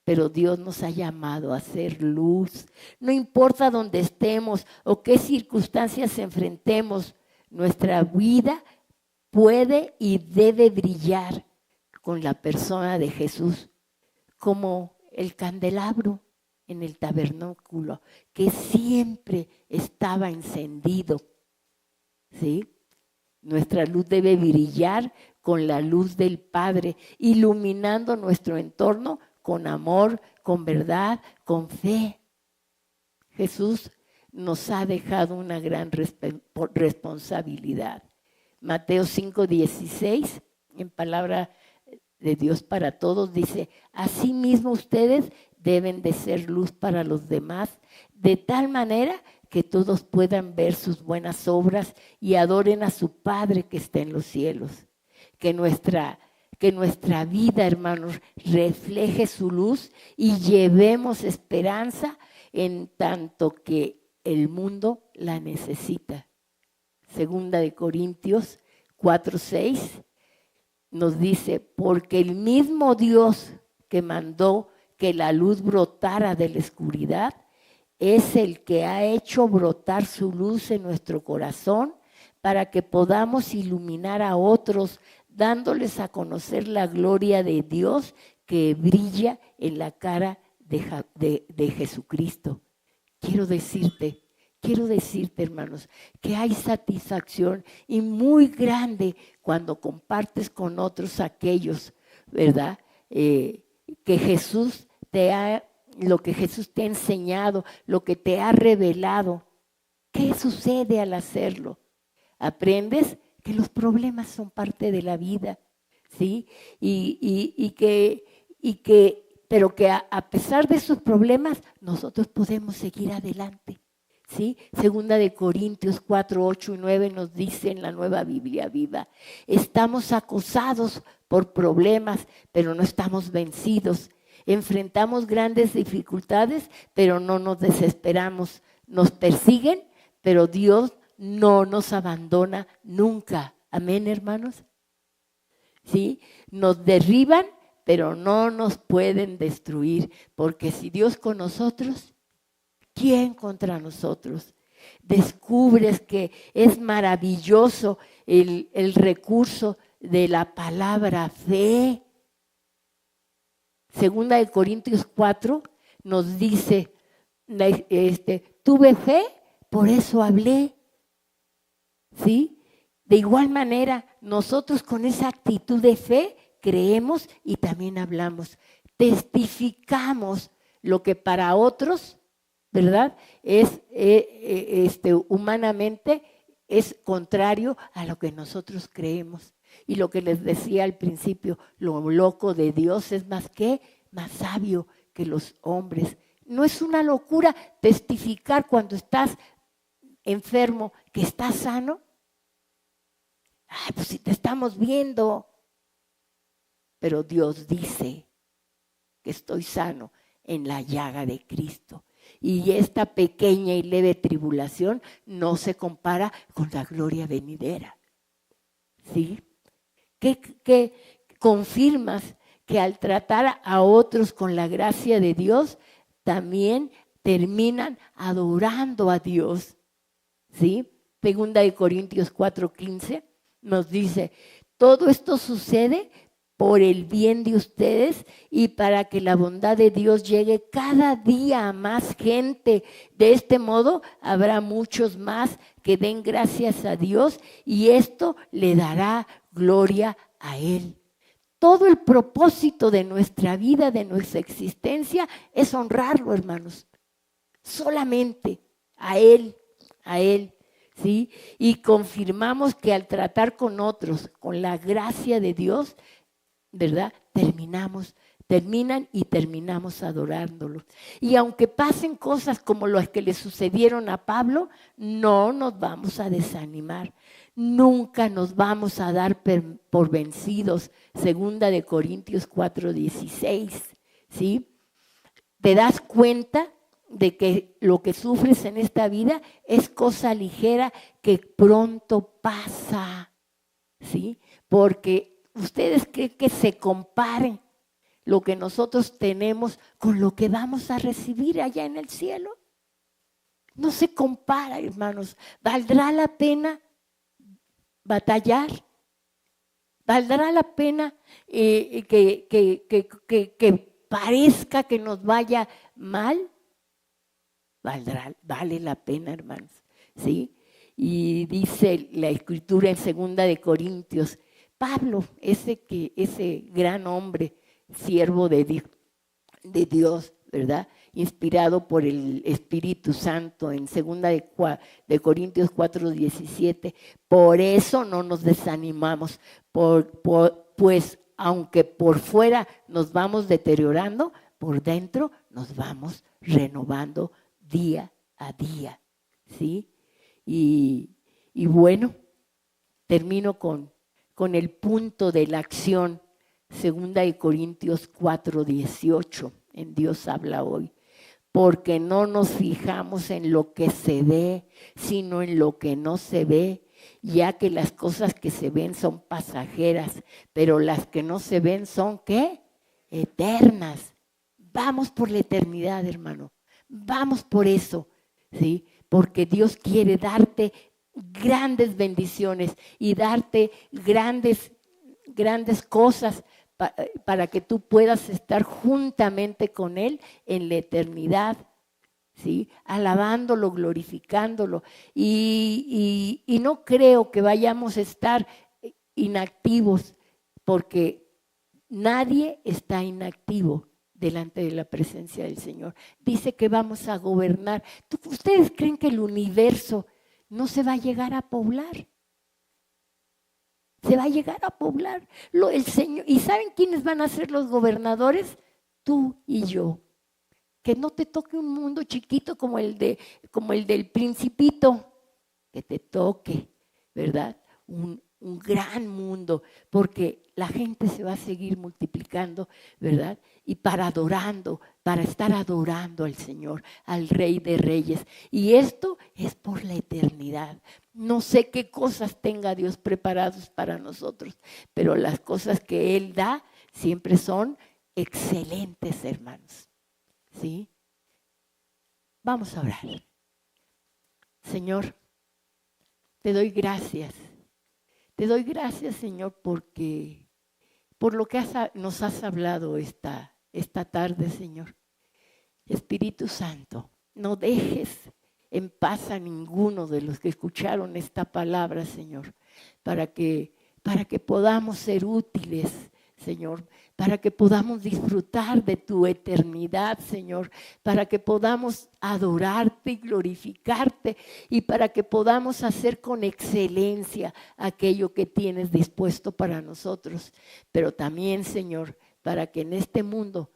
pero Dios nos ha llamado a hacer luz. No importa dónde estemos o qué circunstancias enfrentemos, nuestra vida puede y debe brillar con la persona de Jesús, como el candelabro en el tabernáculo, que siempre estaba encendido. ¿Sí? Nuestra luz debe brillar con la luz del Padre, iluminando nuestro entorno con amor, con verdad, con fe. Jesús nos ha dejado una gran responsabilidad. Mateo 5:16, en palabra de Dios para todos, dice, asimismo ustedes deben de ser luz para los demás, de tal manera que todos puedan ver sus buenas obras y adoren a su Padre que está en los cielos. Que nuestra vida, hermanos, refleje su luz y llevemos esperanza en tanto que el mundo la necesita. Segunda de Corintios 4:6 nos dice, porque el mismo Dios que mandó que la luz brotara de la oscuridad, es el que ha hecho brotar su luz en nuestro corazón para que podamos iluminar a otros, dándoles a conocer la gloria de Dios que brilla en la cara de Jesucristo. Quiero decirte, hermanos, que hay satisfacción y muy grande cuando compartes con otros aquellos, ¿verdad? Que Jesús lo que Jesús te ha enseñado, lo que te ha revelado. ¿Qué sucede al hacerlo? Aprendes que los problemas son parte de la vida, ¿sí? Pero que a pesar de esos problemas, nosotros podemos seguir adelante, ¿sí? Segunda de Corintios 4, 8 y 9 nos dice en la Nueva Biblia Viva, estamos acosados por problemas, pero no estamos vencidos. Enfrentamos grandes dificultades, pero no nos desesperamos. Nos persiguen, pero Dios no nos abandona nunca. Amén, hermanos. ¿Sí? Nos derriban, pero no nos pueden destruir, porque si Dios con nosotros, ¿quién contra nosotros? Descubres que es maravilloso el recurso de la palabra fe. Segunda de Corintios 4 nos dice, tuve fe, por eso hablé. ¿Sí? De igual manera, nosotros con esa actitud de fe creemos y también hablamos. Testificamos lo que para otros, ¿verdad? Es humanamente es contrario a lo que nosotros creemos. Y lo que les decía al principio, lo loco de Dios es más sabio que los hombres. No es una locura testificar cuando estás enfermo que estás sano. Ay, pues si te estamos viendo. Pero Dios dice que estoy sano en la llaga de Cristo. Y esta pequeña y leve tribulación no se compara con la gloria venidera. ¿Sí? Que confirmas que al tratar a otros con la gracia de Dios, también terminan adorando a Dios. ¿Sí? Segunda de Corintios 4:15 nos dice, todo esto sucede por el bien de ustedes y para que la bondad de Dios llegue cada día a más gente. De este modo habrá muchos más que den gracias a Dios y esto le dará gloria a Él. Todo el propósito de nuestra vida, de nuestra existencia, es honrarlo, hermanos. Solamente a Él, ¿sí? Y confirmamos que al tratar con otros, con la gracia de Dios, ¿verdad? Terminamos adorándolo. Y aunque pasen cosas como las que le sucedieron a Pablo, no nos vamos a desanimar. Nunca nos vamos a dar por vencidos. Segunda de Corintios 4:16, ¿sí? ¿Te das cuenta de que lo que sufres en esta vida es cosa ligera que pronto pasa? ¿Sí? Porque ¿ustedes creen que se compare lo que nosotros tenemos con lo que vamos a recibir allá en el cielo? No se compara, hermanos. ¿Valdrá la pena batallar? ¿Valdrá la pena que parezca que nos vaya mal? Vale la pena, hermanos. ¿Sí? Y dice la Escritura en 2 de Corintios, Pablo, ese gran hombre, siervo de Dios, ¿verdad? Inspirado por el Espíritu Santo en 2 de Corintios 4:17. Por eso no nos desanimamos, pues aunque por fuera nos vamos deteriorando, por dentro nos vamos renovando día a día, ¿sí? Y bueno, termino con el punto de la acción, 2 de Corintios 4:18, en Dios habla hoy. Porque no nos fijamos en lo que se ve, sino en lo que no se ve, ya que las cosas que se ven son pasajeras, pero las que no se ven son, ¿qué? Eternas. Vamos por la eternidad, hermano. Vamos por eso, ¿sí? Porque Dios quiere darte grandes bendiciones y darte grandes cosas para que tú puedas estar juntamente con Él en la eternidad, ¿sí? Alabándolo, glorificándolo. Y no creo que vayamos a estar inactivos, porque nadie está inactivo delante de la presencia del Señor. Dice que vamos a gobernar. ¿Ustedes creen que el universo no se va a llegar a poblar? Se va a llegar a poblar el Señor. ¿Y saben quiénes van a ser los gobernadores? Tú y yo. Que no te toque un mundo chiquito como el del Principito. Que te toque, ¿verdad? Un gran mundo, porque la gente se va a seguir multiplicando, ¿verdad? Y para estar adorando al Señor, al Rey de Reyes. Y esto es por la eternidad. No sé qué cosas tenga Dios preparados para nosotros, pero las cosas que Él da siempre son excelentes, hermanos. ¿Sí? Vamos a orar. Señor, te doy gracias. Te doy gracias, Señor, por lo que nos has hablado esta tarde, Señor. Espíritu Santo, no dejes en paz a ninguno de los que escucharon esta palabra, Señor, para que podamos ser útiles, Señor, para que podamos disfrutar de tu eternidad, Señor, para que podamos adorarte y glorificarte y para que podamos hacer con excelencia aquello que tienes dispuesto para nosotros. Pero también, Señor, para que en este mundo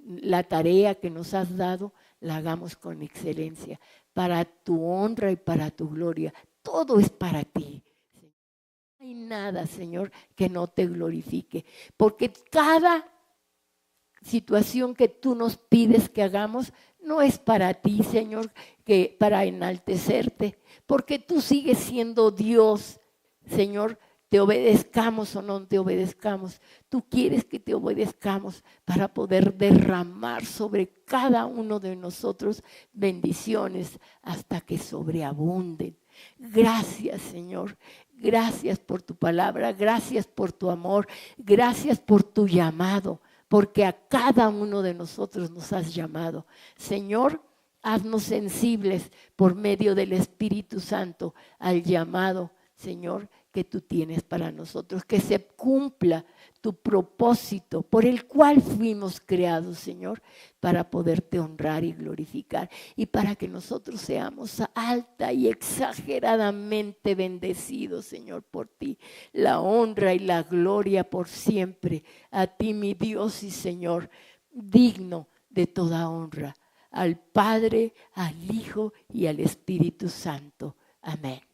la tarea que nos has dado, la hagamos con excelencia, para tu honra y para tu gloria. Todo es para ti. No hay nada, Señor, que no te glorifique, porque cada situación que tú nos pides que hagamos no es para ti, Señor, que para enaltecerte, porque tú sigues siendo Dios, Señor, te obedezcamos o no te obedezcamos. Tú quieres que te obedezcamos para poder derramar sobre cada uno de nosotros bendiciones hasta que sobreabunden. Gracias, Señor. Gracias por tu palabra. Gracias por tu amor. Gracias por tu llamado, porque a cada uno de nosotros nos has llamado. Señor, haznos sensibles por medio del Espíritu Santo al llamado, Señor, que tú tienes para nosotros. Que se cumpla tu propósito por el cual fuimos creados, Señor, para poderte honrar y glorificar. Y para que nosotros seamos alta y exageradamente bendecidos, Señor, por ti. La honra y la gloria por siempre. A ti, mi Dios y Señor, digno de toda honra. Al Padre, al Hijo y al Espíritu Santo. Amén.